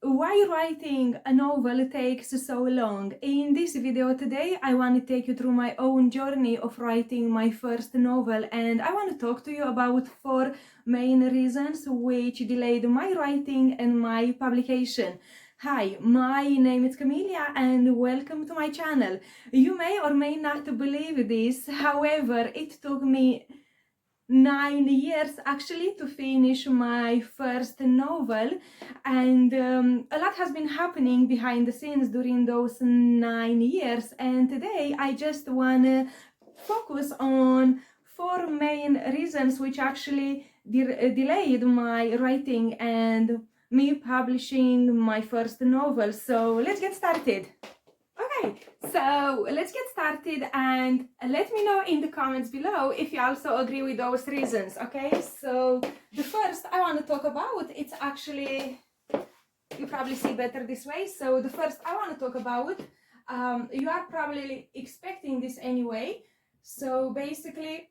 why writing a novel takes so long. In this video today, I want to take you through my own journey of writing my first novel, and I want to talk to you about 4 main reasons which delayed my writing and my publication. Hi, my name is Camelia and welcome to my channel. You may or may not believe this, however, it took me 9 years actually to finish my first novel, and a lot has been happening behind the scenes during those 9 years, and today I just want to focus on 4 main reasons which actually delayed my writing and me publishing my first novel. So let's get started. Okay, so let's get started and let me know in the comments below if you also agree with those reasons. Okay, so the first I want to talk about, it's actually, you probably see better this way. So the first I want to talk about, you are probably expecting this anyway. So basically,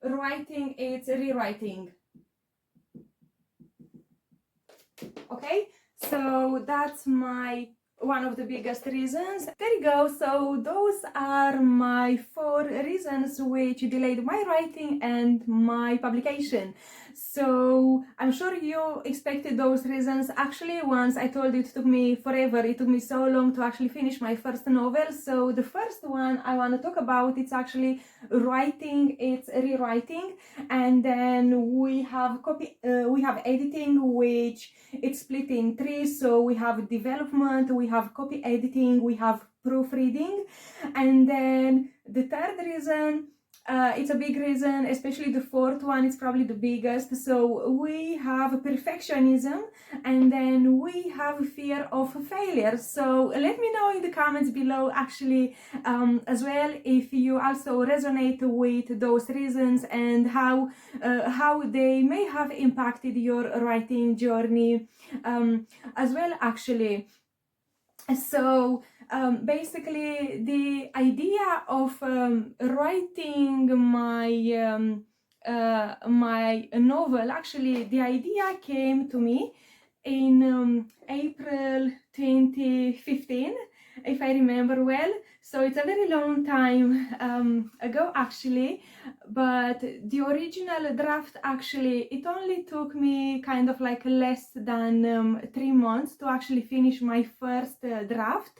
writing, it's rewriting. Okay, so that's my one of the biggest reasons. There you go. So those are my 4 reasons which delayed my writing and my publication. So I'm sure you expected those reasons. Actually, once I told you, it took me forever. It took me so long to actually finish my first novel. So the first one I want to talk about, it's actually writing, it's rewriting, and then we have editing, which it's split in 3. So we have development, we have copy editing, we have proofreading, and then the third reason, it's a big reason, especially the fourth one, it's probably the biggest. So we have perfectionism, and then we have fear of failure. So let me know in the comments below actually as well if you also resonate with those reasons and how they may have impacted your writing journey as well actually. So basically, the idea of writing my novel, actually the idea came to me in April 2015, if I remember well. So it's a very long time ago actually, but the original draft, actually it only took me kind of like less than 3 months to actually finish my first draft.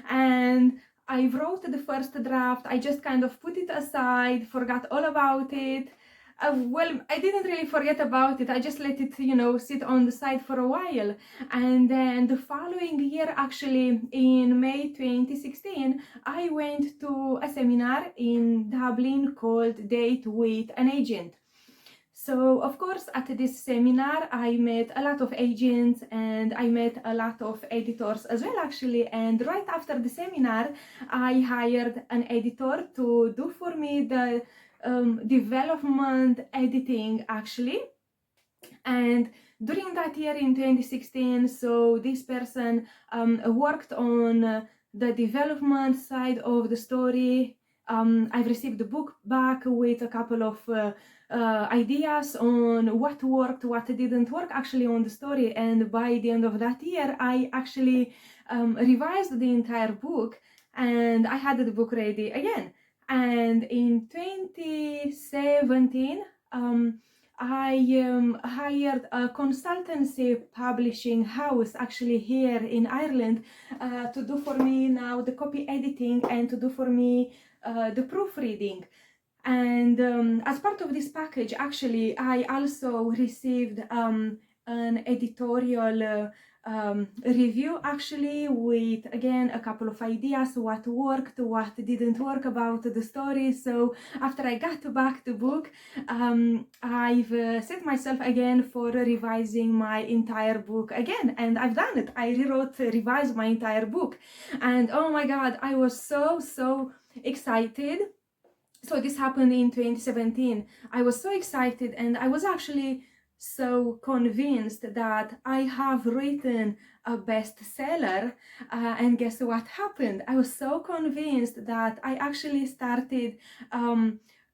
And I wrote the first draft, I just kind of put it aside, forgot all about it. Well, I didn't really forget about it, I just let it, sit on the side for a while. And then the following year, actually in May 2016, I went to a seminar in Dublin called Date with an Agent. So of course at this seminar I met a lot of agents and I met a lot of editors as well actually, and right after the seminar I hired an editor to do for me the development editing actually. And during that year in 2016, so this person worked on the development side of the story. I've received the book back with a couple of ideas on what worked, what didn't work actually on the story, and by the end of that year I actually revised the entire book and I had the book ready again. And in 2017 I hired a consultancy publishing house actually here in Ireland to do for me now the copy editing and to do for me the proofreading. And as part of this package actually I also received an editorial review actually with again a couple of ideas, what worked, what didn't work about the story. So after I got back the book, I've set myself again for revising my entire book again, and I've done it. I revised my entire book, and oh my god, I was so excited. So this happened in 2017. I was so excited and I was actually so convinced that I have written a bestseller, and guess what happened? I was so convinced that I actually started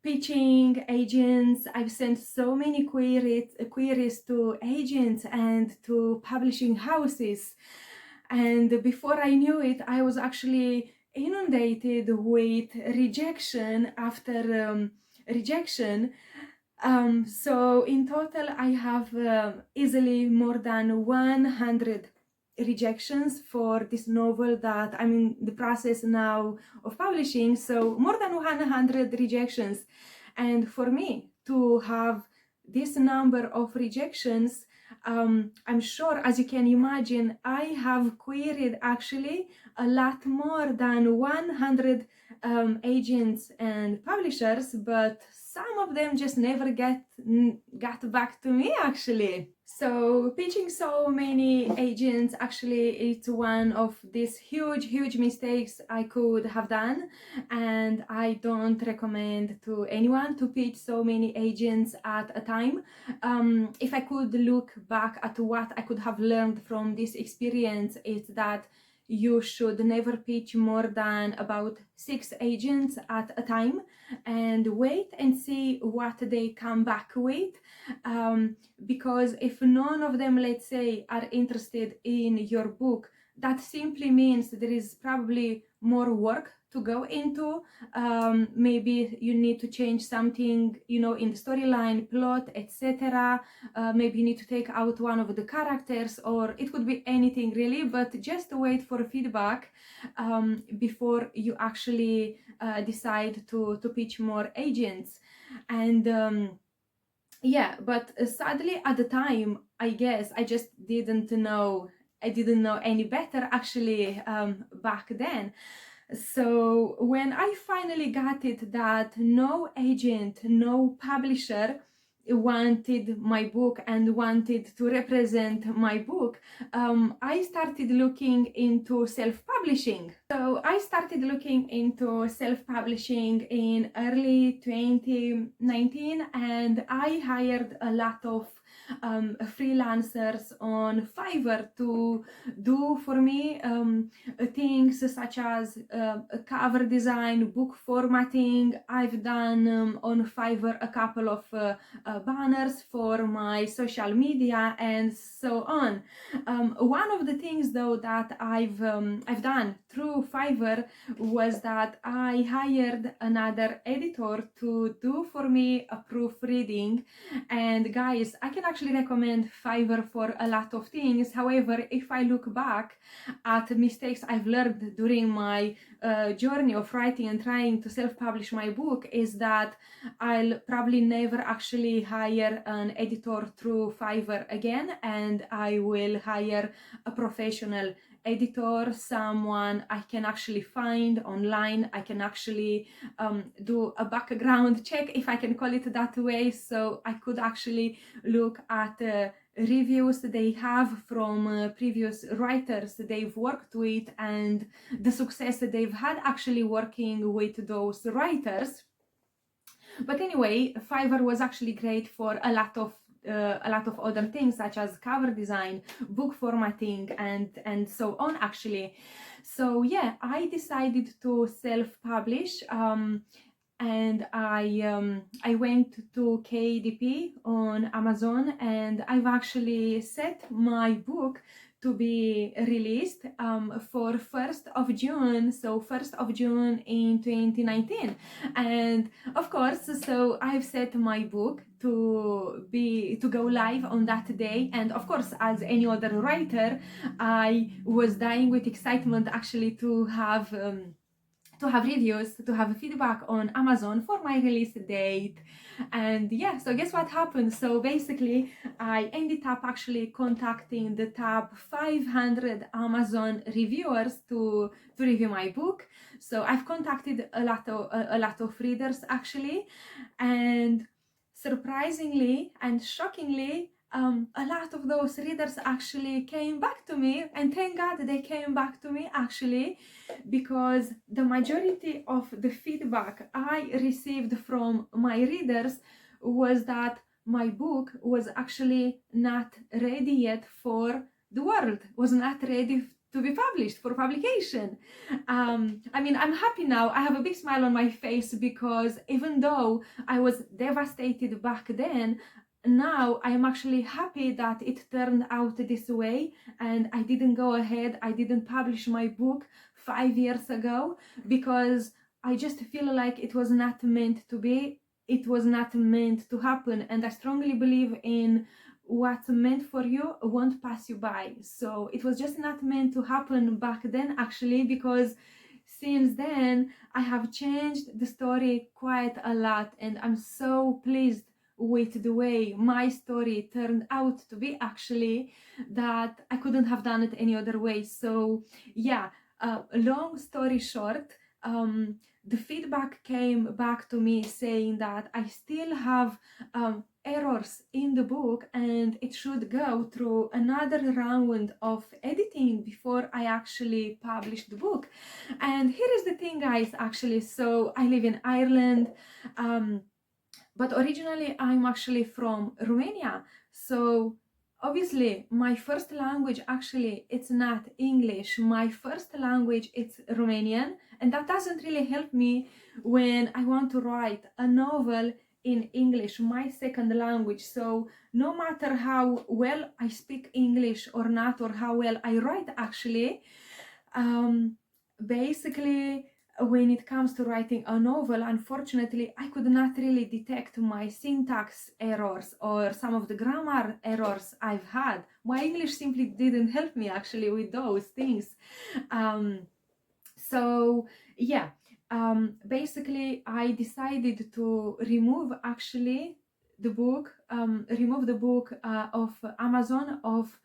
pitching agents. I've sent so many queries to agents and to publishing houses. And before I knew it, I was actually inundated with rejection after rejection. So in total, I have easily more than 100 rejections for this novel that I'm in the process now of publishing. So more than 100 rejections. And for me to have this number of rejections, I'm sure, as you can imagine, I have queried actually a lot more than 100 agents and publishers, but some of them just never got back to me actually. So pitching so many agents, actually it's one of these huge mistakes I could have done, and I don't recommend to anyone to pitch so many agents at a time. If I could look back at what I could have learned from this experience, it's that you should never pitch more than about 6 agents at a time, and wait and see what they come back with, because if none of them, let's say, are interested in your book, that simply means there is probably more work to go into. Maybe you need to change something, you know, in the storyline, plot, etc. Maybe you need to take out one of the characters, or it could be anything really, but just wait for feedback before you actually decide to pitch more agents. And yeah, but sadly at the time, I guess I just didn't know any better actually back then. So when I finally got it that no agent, no publisher wanted my book and wanted to represent my book, I started looking into self-publishing. So I started looking into self-publishing in early 2019, and I hired a lot of freelancers on Fiverr to do for me things such as cover design, book formatting. I've done on Fiverr a couple of banners for my social media and so on. One of the things though that I've done through Fiverr was that I hired another editor to do for me a proofreading. And guys, I can actually recommend Fiverr for a lot of things. However, if I look back at mistakes I've learned during my journey of writing and trying to self-publish my book, is that I'll probably never actually hire an editor through Fiverr again, and I will hire a professional editor, someone I can actually find online. I can actually do a background check, if I can call it that way, so I could actually look at reviews they have from previous writers they've worked with and the success that they've had actually working with those writers. But anyway, Fiverr was actually great for a lot of other things, such as cover design, book formatting, and so on actually. So yeah, I decided to self-publish, and I went to KDP on Amazon, and I've actually set my book to be released for 1st of June, so 1st of June in 2019. And of course, so I've set my book to go live on that day, and of course, as any other writer, I was dying with excitement actually to have reviews, to have feedback on Amazon for my release date. And yeah, so guess what happened? So basically, I ended up actually contacting the top 500 Amazon reviewers to review my book. So I've contacted a lot of readers actually, and surprisingly and shockingly, a lot of those readers actually came back to me, and thank God they came back to me actually, because the majority of the feedback I received from my readers was that my book was actually not ready yet for the world, was not ready to be published for publication. I mean, I'm happy now. I have a big smile on my face because even though I was devastated back then, now I am actually happy that it turned out this way and I didn't go ahead. I didn't publish my book 5 years ago because I just feel like it was not meant to be. It was not meant to happen. And I strongly believe in what's meant for you won't pass you by. So it was just not meant to happen back then, actually, because since then I have changed the story quite a lot, and I'm so pleased with the way my story turned out to be, actually, that I couldn't have done it any other way. So yeah, long story short, the feedback came back to me saying that I still have errors in the book and it should go through another round of editing before I actually publish the book. And here is the thing, guys, actually. So I live in Ireland, but originally I'm actually from Romania. So obviously my first language, actually, it's not English. My first language, it's Romanian, and that doesn't really help me when I want to write a novel in English, my second language. So no matter how well I speak English or not, or how well I write, actually, basically when it comes to writing a novel, unfortunately, I could not really detect my syntax errors or some of the grammar errors I've had. My English simply didn't help me, actually, with those things. So yeah, basically I decided to remove, actually, the book, remove the book of Amazon of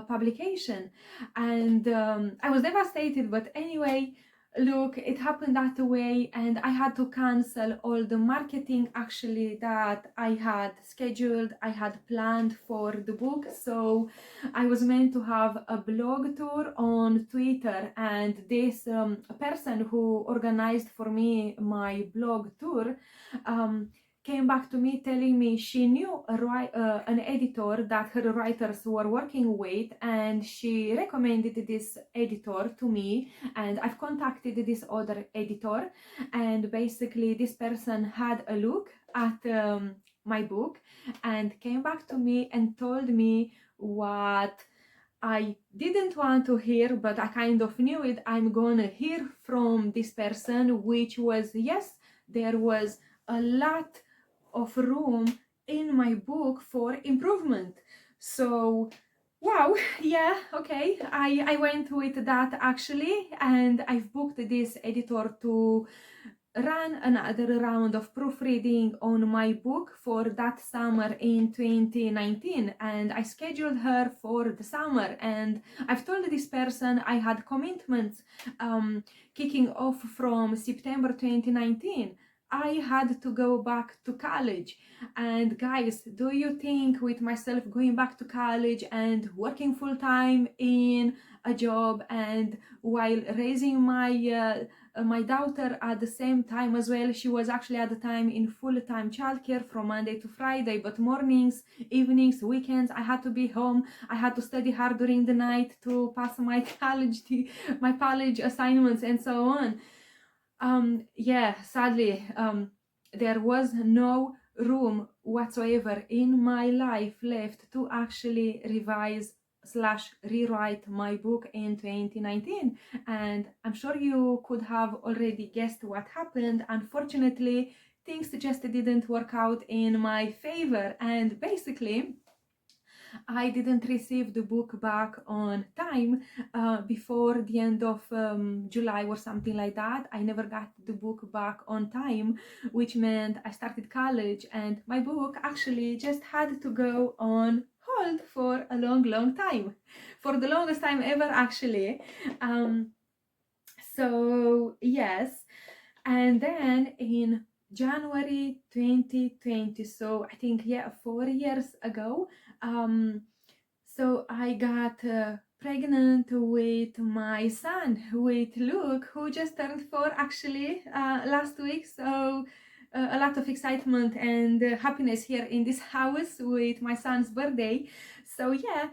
publication, and I was devastated. But anyway, look, it happened that way, and I had to cancel all the marketing, actually, that I had scheduled, I had planned for the book. So I was meant to have a blog tour on Twitter, and this person who organized for me my blog tour came back to me telling me she knew an editor that her writers were working with, and she recommended this editor to me, and I've contacted this other editor, and basically this person had a look at my book and came back to me and told me what I didn't want to hear, but I kind of knew it. I'm gonna hear from this person, which was, yes, there was a lot of room in my book for improvement. So wow, yeah, okay, I went with that, actually, and I've booked this editor to run another round of proofreading on my book for that summer in 2019, and I scheduled her for the summer. And I've told this person I had commitments kicking off from September 2019. I had to go back to college, and guys, do you think with myself going back to college and working full-time in a job and while raising my daughter at the same time as well? She was actually at the time in full-time childcare from Monday to Friday, but mornings, evenings, weekends, I had to be home. I had to study hard during the night to pass my college assignments and so on. Yeah, sadly, there was no room whatsoever in my life left to actually revise slash rewrite my book in 2019, and I'm sure you could have already guessed what happened. Unfortunately, things just didn't work out in my favor, and basically I didn't receive the book back on time before the end of July or something like that. I never got the book back on time, which meant I started college and my book actually just had to go on hold for a long time, for the longest time ever, actually. So yes, and then in January 2020, so I think, yeah, 4 years ago, so I got pregnant with my son, with Luke, who just turned 4, actually, last week. So a lot of excitement and happiness here in this house with my son's birthday. So yeah,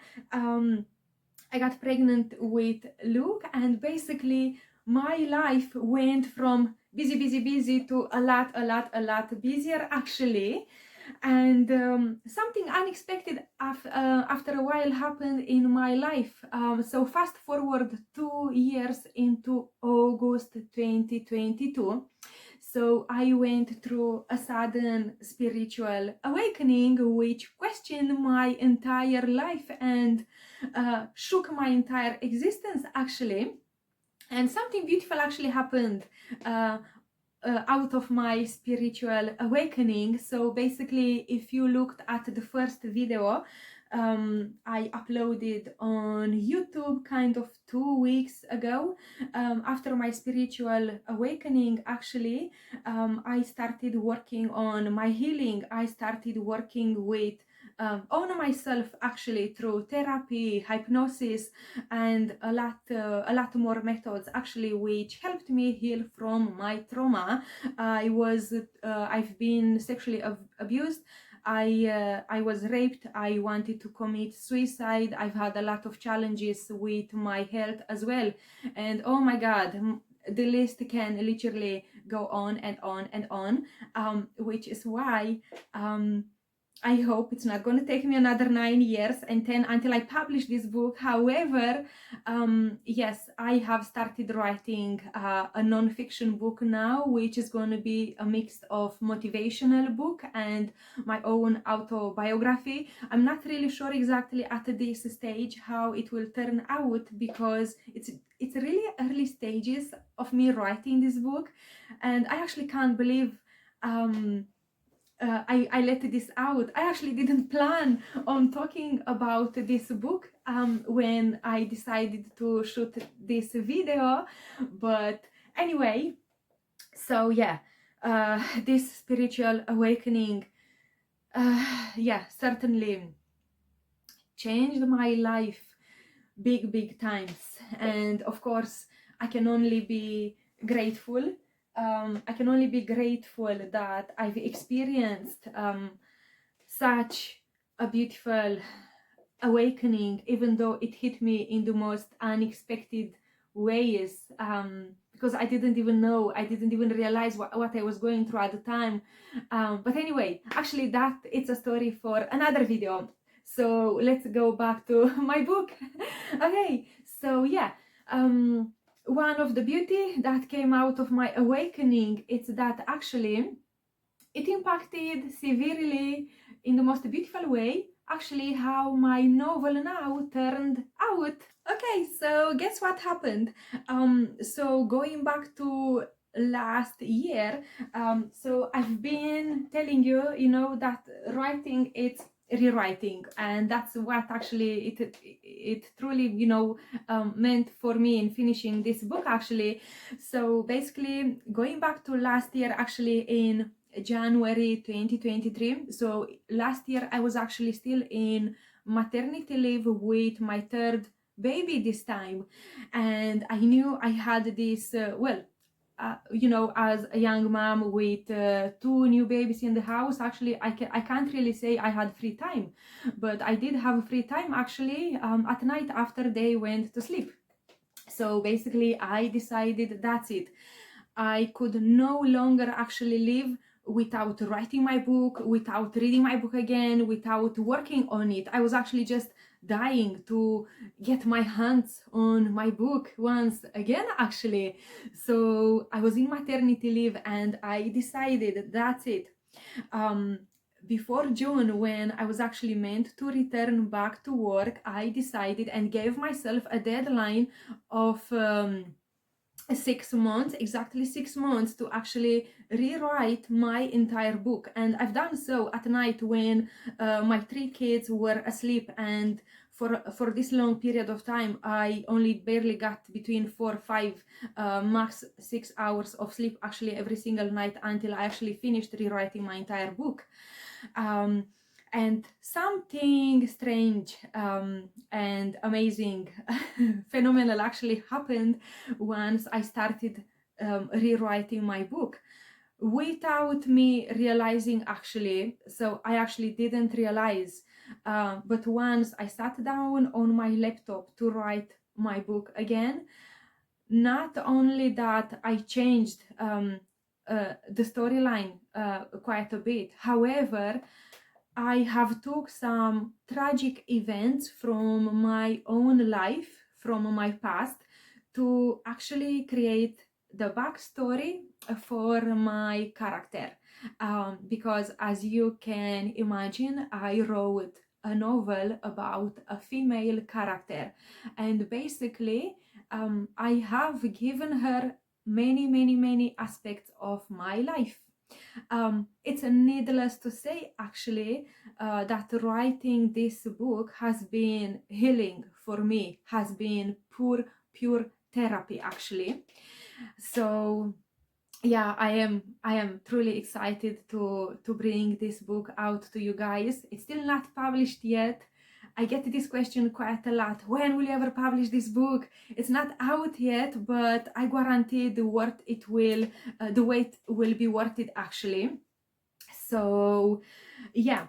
I got pregnant with Luke, and basically my life went from busy, busy, busy to a lot busier actually. And something unexpected after a while happened in my life. So fast forward 2 years into August 2022. So I went through a sudden spiritual awakening, which questioned my entire life and shook my entire existence actually. And something beautiful actually happened uh, out of my spiritual awakening. So basically, if you looked at the first video I uploaded on YouTube kind of 2 weeks ago, after my spiritual awakening, actually, I started working on my healing. I started working with on myself actually through therapy, hypnosis, and a lot more methods actually, which helped me heal from my trauma. I've been sexually abused. I was raped. I wanted to commit suicide. I've had a lot of challenges with my health as well, and oh my God, the list can literally go on and on and on, which is why I hope it's not going to take me another 9 years and 10 until I publish this book. However, yes, I have started writing a non-fiction book now, which is going to be a mix of motivational book and my own autobiography. I'm not really sure exactly at this stage how it will turn out, because it's really early stages of me writing this book, and I actually can't believe I let this out. I actually didn't plan on talking about this book when I decided to shoot this video, but anyway, so yeah, this spiritual awakening, yeah, certainly changed my life big times, and of course I can only be grateful. I can only be grateful that I've experienced such a beautiful awakening, even though it hit me in the most unexpected ways, because I didn't even know, I didn't even realize what I was going through at the time. But anyway, actually that it's a story for another video. So let's go back to my book. Okay, so yeah, one of the beauty that came out of my awakening, it's that actually it impacted severely in the most beautiful way actually how my novel now turned out. Okay, so guess what happened? So going back to last year, so I've been telling you, you know, that writing it's rewriting, and that's what actually it truly, you know, meant for me in finishing this book actually. So basically going back to last year, actually in January 2023, so last year I was actually still in maternity leave with my third baby this time, and I knew I had this you know, as a young mom with two new babies in the house, actually I can't really say I had free time, but I did have free time actually at night after they went to sleep. So basically I decided that's it, I could no longer actually live without writing my book, without reading my book again, without working on it. I was actually just dying to get my hands on my book once again actually. So I was in maternity leave and I decided that's it. Before June, when I was actually meant to return back to work, I decided and gave myself a deadline of 6 months, exactly 6 months, to actually rewrite my entire book. And I've done so at night when my three kids were asleep, and for this long period of time I only barely got between 4 5 max 6 hours of sleep actually every single night until I actually finished rewriting my entire book. And something strange and amazing, phenomenal actually happened once I started rewriting my book without me realizing actually. So I actually didn't realize But once I sat down on my laptop to write my book again, not only that I changed the storyline quite a bit. However, I have took some tragic events from my own life, from my past, to actually create the backstory for my character. Because as you can imagine, I wrote a novel about a female character, and basically I have given her many aspects of my life. It's needless to say, actually, that writing this book has been healing for me, has been pure therapy, actually. So yeah, I am truly excited to bring this book out to you guys. It's still not published yet. I get this question quite a lot. When will you ever publish this book? It's not out yet, but I guarantee the wait will be worth it, actually. So yeah,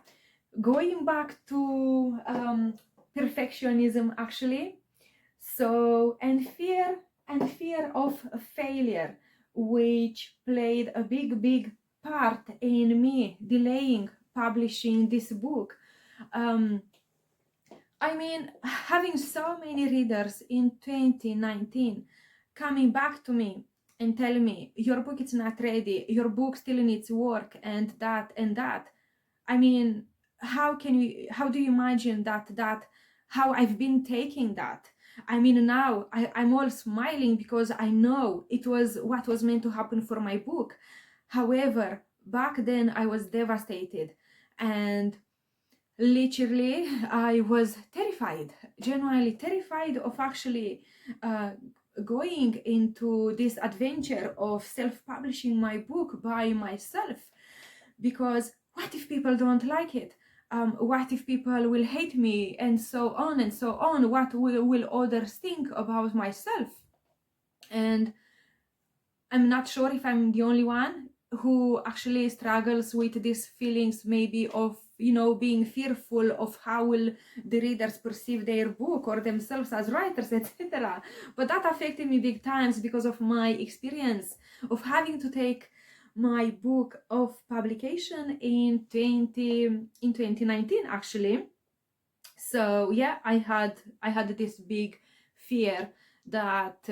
going back to perfectionism, actually. So and fear of failure, which played a big part in me delaying publishing this book. um, I mean, having so many readers in 2019 coming back to me and telling me your book is not ready, your book still needs work, and that and that. I mean, how do you imagine that how I've been taking that? I mean, now I'm all smiling because I know it was what was meant to happen for my book. However, back then I was devastated, and literally I was terrified, genuinely terrified of actually uh, going into this adventure of self-publishing my book by myself. Because what if people don't like it? What if people will hate me, and so on and so on? What will others think about myself? And I'm not sure if I'm the only one who actually struggles with these feelings, maybe of, being fearful of how will the readers perceive their book or themselves as writers, etc. But that affected me big times because of my experience of having to take my book off publication in 2019, actually. So yeah, I had this big fear that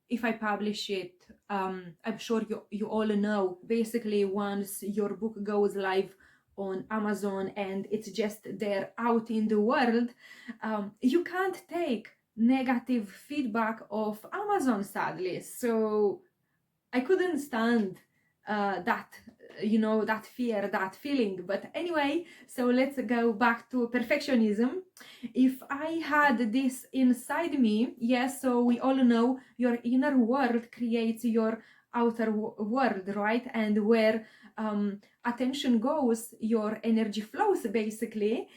if I publish it, I'm sure you all know, basically once your book goes live on Amazon and it's just there out in the world, you can't take negative feedback of Amazon, sadly. So I couldn't stand that, that fear, that feeling. But anyway, so let's go back to perfectionism. If I had this inside me, yes, so we all know your inner world creates your outer world, right? And where attention goes, your energy flows, basically.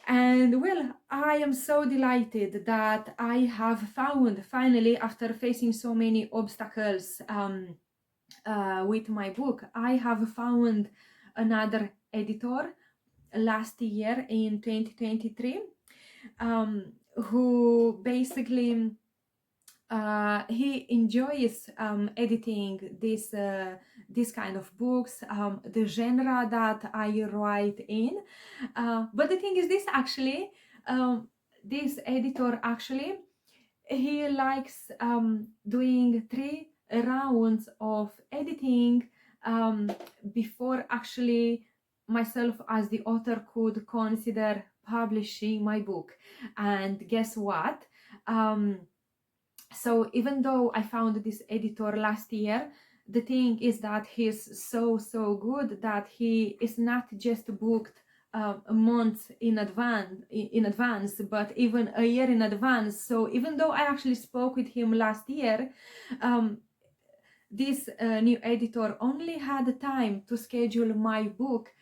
And well, I am so delighted that I have found finally, after facing so many obstacles with my book, I have found another editor last year in 2023, who basically he enjoys editing this kind of books, the genre that I write in. But the thing is, this editor actually, he likes doing 3 rounds of editing before actually myself as the author could consider publishing my book. And guess what? So even though I found this editor last year, the thing is that he's so good that he is not just booked a month in advance, but even a year in advance. So even though I actually spoke with him last year, this new editor only had the time to schedule my book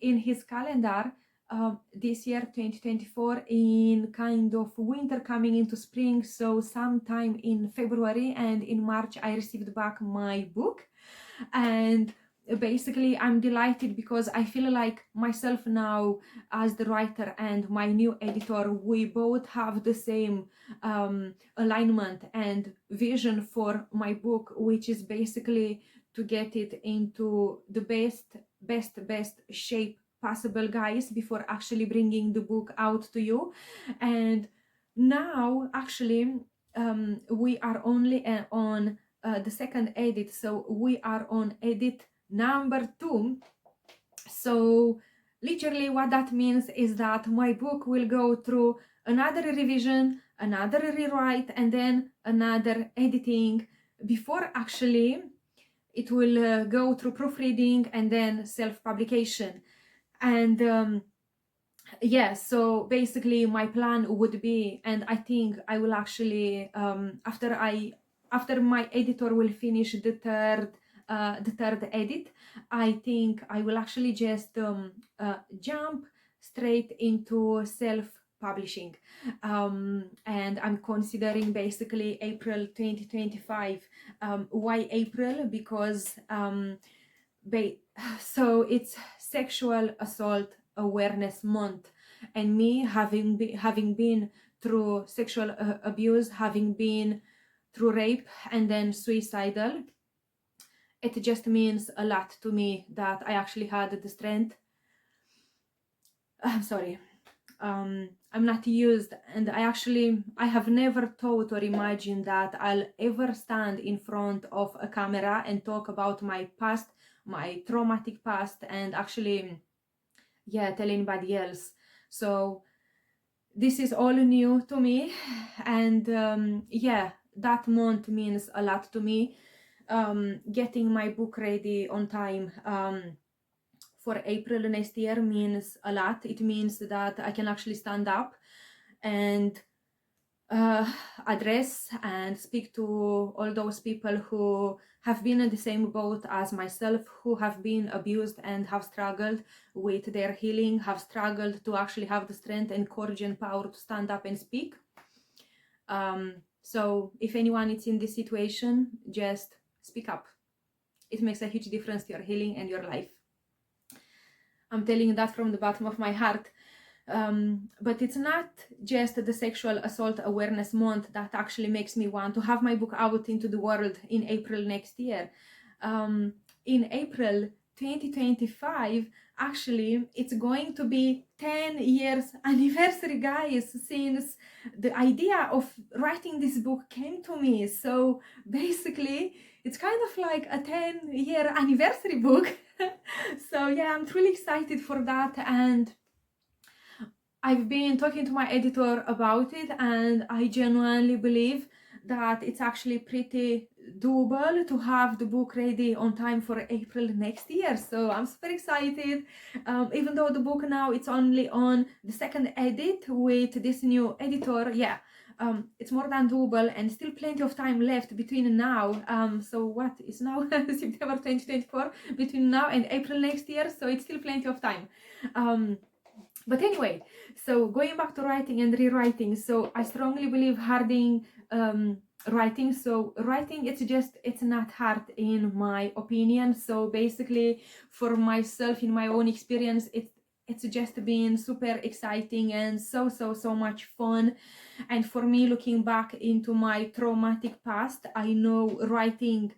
in his calendar this year, 2024, in kind of winter coming into spring. So sometime in February, and in March I received back my book. And basically I'm delighted because I feel like myself now as the writer and my new editor, we both have the same alignment and vision for my book, which is basically to get it into the best shape possible, guys, before actually bringing the book out to you. And now actually we are only on the second edit, so we are on edit number 2. So literally what that means is that my book will go through another revision, another rewrite, and then another editing before actually it will go through proofreading and then self-publication. And yeah, so basically my plan would be, and I think I will actually after my editor will finish the third edit, I think I will actually just jump straight into self-publishing, and I'm considering basically April 2025. Why April? Because so it's Sexual Assault Awareness Month, and me having been through sexual abuse, having been through rape and then suicidal, it just means a lot to me that I actually had the strength. Sorry, I'm not used, and I have never thought or imagined that I'll ever stand in front of a camera and talk about my past, my traumatic past, and actually, yeah, tell anybody else. So this is all new to me, and yeah, that month means a lot to me. Getting my book ready on time for April next year means a lot. It means that I can actually stand up and address and speak to all those people who have been in the same boat as myself, who have been abused and have struggled with their healing, have struggled to actually have the strength and courage and power to stand up and speak. So if anyone is in this situation, just speak up. It makes a huge difference to your healing and your life. I'm telling you that from the bottom of my heart. But it's not just the Sexual Assault Awareness Month that actually makes me want to have my book out into the world in April next year. In April 2025, actually, it's going to be 10 years anniversary, guys, since the idea of writing this book came to me. So basically, it's kind of like a 10-year anniversary book. So yeah, I'm truly excited for that, and I've been talking to my editor about it, and I genuinely believe that it's actually pretty doable to have the book ready on time for April next year. So I'm super excited. Even though the book now it's only on the second edit with this new editor, yeah, it's more than doable, and still plenty of time left between now. So what is now? September 2024, between now and April next year. So it's still plenty of time. But anyway, so going back to writing and rewriting, so I strongly believe harding writing. So writing, it's not hard in my opinion. So basically for myself, in my own experience, it's just been super exciting and so much fun. And for me, looking back into my traumatic past, I know writing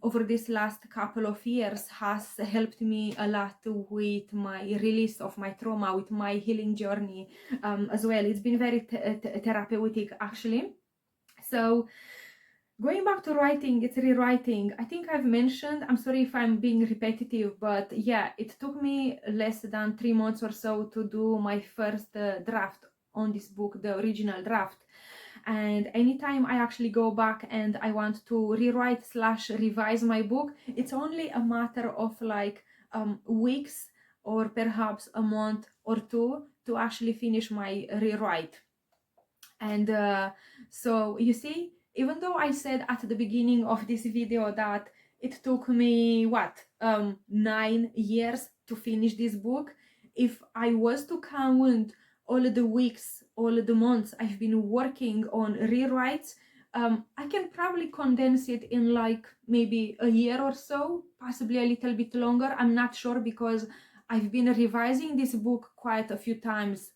over this last couple of years has helped me a lot with my release of my trauma, with my healing journey as well. It's been very therapeutic, actually. So going back to writing, it's rewriting. I think I've mentioned, I'm sorry if I'm being repetitive, but yeah, it took me less than 3 months or so to do my first draft on this book, the original draft. And anytime I actually go back and I want to rewrite / revise my book, it's only a matter of like weeks or perhaps a month or two to actually finish my rewrite. And so you see, even though I said at the beginning of this video that it took me 9 years to finish this book, if I was to count all the weeks, all the months I've been working on rewrites, I can probably condense it in like maybe a year or so, possibly a little bit longer. I'm not sure because I've been revising this book quite a few times.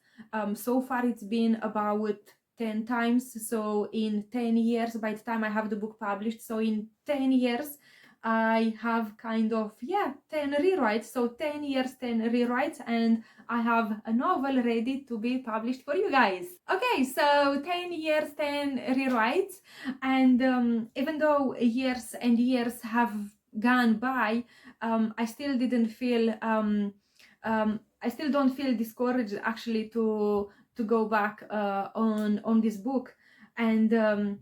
So far it's been about 10 times. So in 10 years, by the time I have the book published, so in 10 years, I have kind of, 10 rewrites. So 10 years, 10 rewrites, and I have a novel ready to be published for you guys. Okay, so 10 years, 10 rewrites. And even though years and years have gone by, I still didn't feel, I still don't feel discouraged actually to go back on this book. And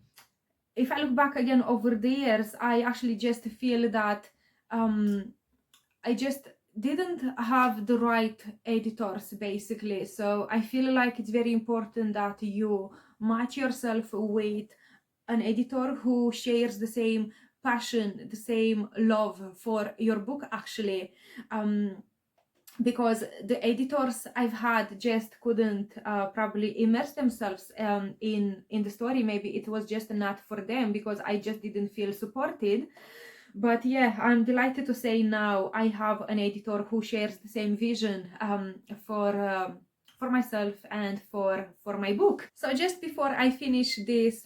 if I look back again over the years, I actually just feel that I just didn't have the right editors, basically. So I feel like it's very important that you match yourself with an editor who shares the same passion, the same love for your book, actually. Because the editors I've had just couldn't probably immerse themselves in the story. Maybe it was just not for them because I just didn't feel supported. But yeah, I'm delighted to say now I have an editor who shares the same vision for myself and for my book. So just before I finish this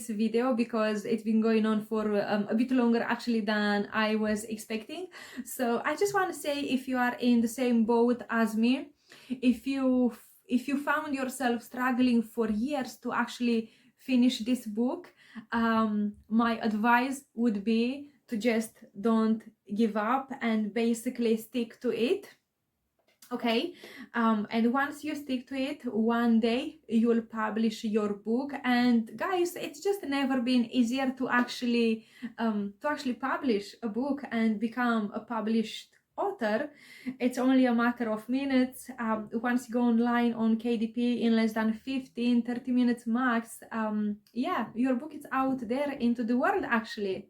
video, because it's been going on for a bit longer actually than I was expecting. So I just want to say, if you are in the same boat as me, if you found yourself struggling for years to actually finish this book, my advice would be to just don't give up and basically stick to it. Okay, and once you stick to it, one day you'll publish your book. And guys, it's just never been easier to actually publish a book and become a published author. It's only a matter of minutes. Once you go online on KDP, in less than 15-30 minutes max, yeah, your book is out there into the world. Actually,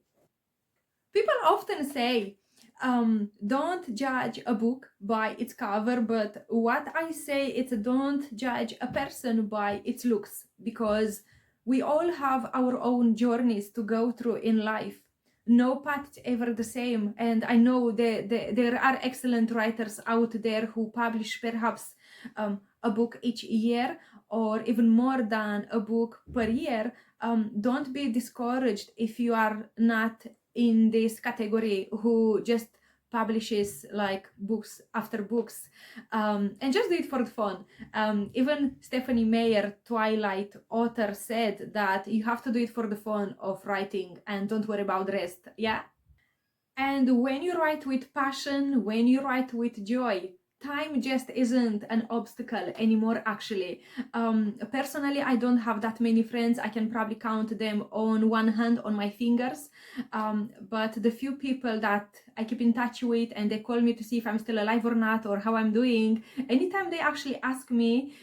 people often say, don't judge a book by its cover, but what I say is, don't judge a person by its looks, because we all have our own journeys to go through in life. No path is ever the same, and I know there are excellent writers out there who publish perhaps a book each year, or even more than a book per year. Don't be discouraged if you are not in this category who just publishes like books after books, and just do it for fun. Even Stephanie Meyer, Twilight author, said that you have to do it for the fun of writing and don't worry about the rest. Yeah. And when you write with passion, when you write with joy, time just isn't an obstacle anymore, actually. Personally, I don't have that many friends. I can probably count them on one hand on my fingers. But the few people that I keep in touch with and they call me to see if I'm still alive or not, or how I'm doing, anytime they actually ask me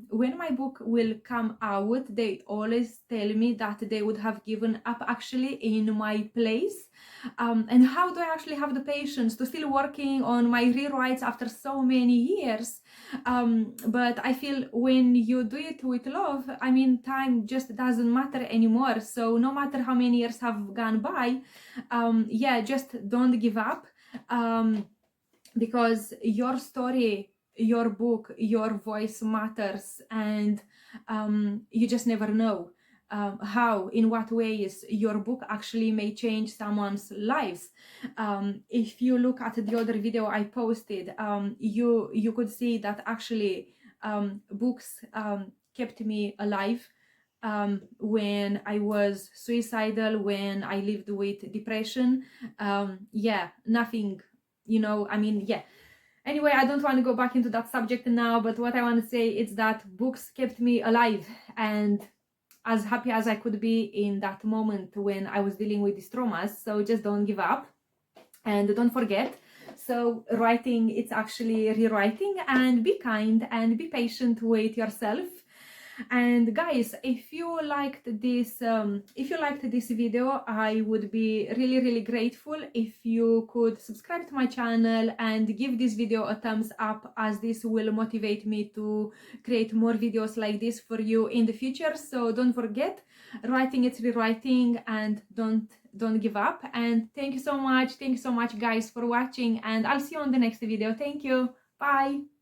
when my book will come out, they always tell me that they would have given up actually in my place. And how do I actually have the patience to still working on my rewrites after so many years? But I feel when you do it with love, I mean, time just doesn't matter anymore. So no matter how many years have gone by, yeah, just don't give up, because your story, your book, your voice matters, and you just never know how, in what ways your book actually may change someone's lives. If you look at the other video I posted, you could see that actually books kept me alive when I was suicidal, when I lived with depression. Yeah, nothing, I mean, yeah. Anyway, I don't want to go back into that subject now, but what I want to say is that books kept me alive and as happy as I could be in that moment when I was dealing with these traumas. So just don't give up and don't forget. So writing, it's actually rewriting, and be kind and be patient with yourself. And guys, if you liked this video, I would be really grateful if you could subscribe to my channel and give this video a thumbs up, as this will motivate me to create more videos like this for you in the future. So don't forget, writing it's rewriting, and don't give up. And thank you so much guys for watching, and I'll see you on the next video. Thank you. Bye.